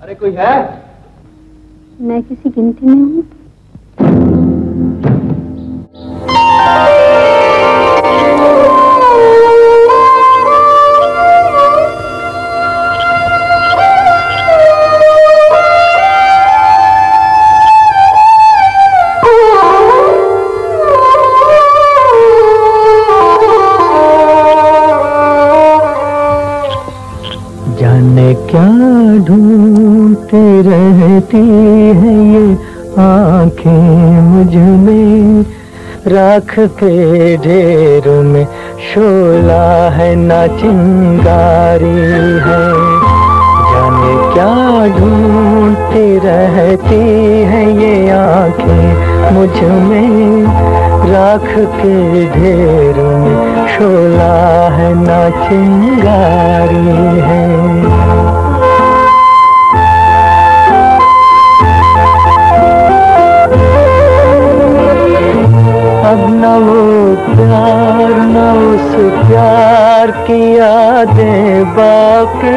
अरे कोई है? मैं किसी गिनती में हूँ? जाने क्या ढूंढती रहती है ये आंखें मुझ में, राख के ढेर में शोला है ना चिंगारी है। जाने क्या ढूंढती रहती है ये आंखें मुझ में, राख के ढेर में शोला है ना चिंगारी है। अब न वो प्यार न उस प्यार की यादें बाकी,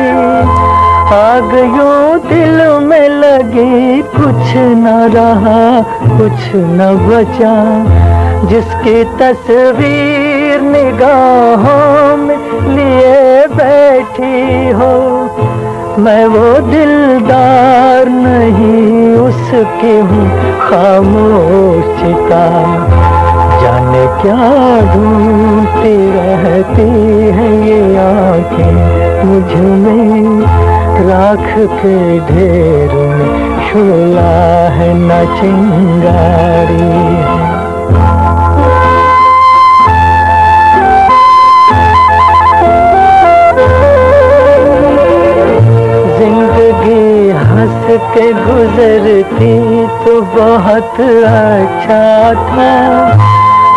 आ गयो दिल में लगी, कुछ न रहा कुछ न बचा। जिसकी तस्वीर निगाहों में लिए बैठी हो, मैं वो दिलदार नहीं उसकी हूँ खामोश का। जाने क्या ढूंढती रहती है ये आंखें मुझ में, राख के ढेर में शोला है ना चिंगारी है। जिंदगी हंस के गुजरती तो बहुत अच्छा था,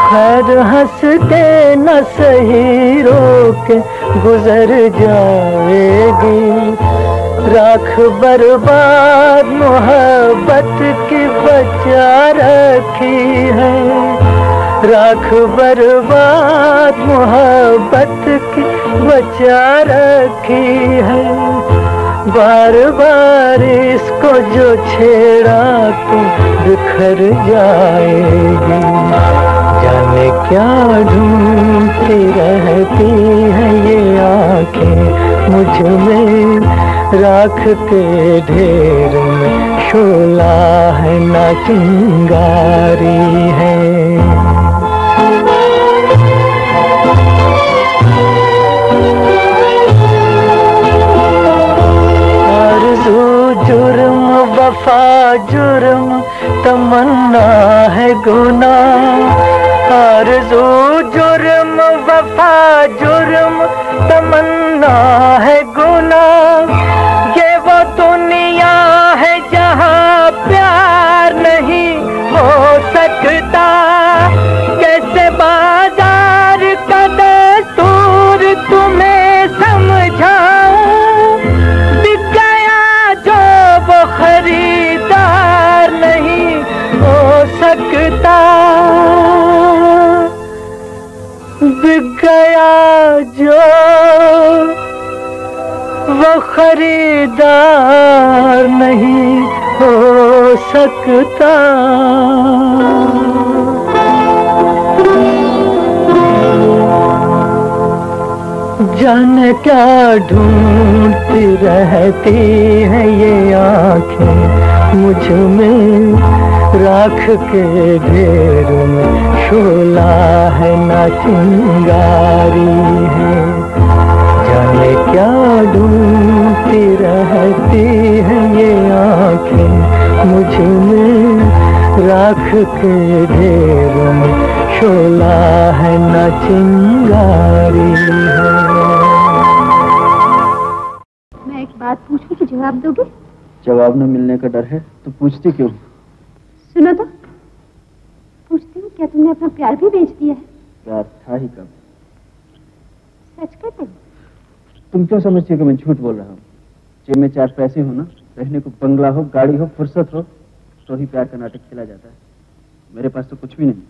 खैर हंस के न सही रो के गुजर जाएगी। राख बर्बाद मोहब्बत की बचा रखी है, राख बर्बाद मोहब्बत की बचा रखी है। बार बार इसको जो छेड़ा तो बिखर जाएगी। जाने क्या ढूंढती रहती है ये आंखें मुझ में, राख के ढेर में शोला है ना चिंगारी है। जुर्म वफा जुर्म तमन्ना है गुनाह, आरज़ू जुर्म वफा जुर्म तमन्ना है गुनाह। ये वो दुनिया है जहाँ प्यार नहीं हो सकता, कैसे बाजार का दस्तूर तुम्हें समझाऊं। खरीदार नहीं हो सकता, बिक गया जो वो खरीदार नहीं हो सकता। जाने क्या ढूंढती रहती है ये आंखें मुझ में, राख के ढेर में शोला है ना चिंगारी है। जाने क्या ढूंढती रहती है ये आंखें मुझ में, राख के ढेर में शोला है ना चिंगारी है। मैं एक बात पूछूं कि जवाब दोगे? जवाब न मिलने का डर है तो पूछती क्यों? सुनो तो, पूछती हूँ, क्या तुमने अपना प्यार भी बेच दिया है? प्यार था ही कब? सच कहते हो? तुम क्यों समझती हो कि मैं झूठ बोल रहा हूँ? जेब में 4 पैसे हो ना, रहने को बंगला हो, गाड़ी हो, फुर्सत हो, तो ही प्यार का नाटक खेला जाता है। मेरे पास तो कुछ भी नहीं।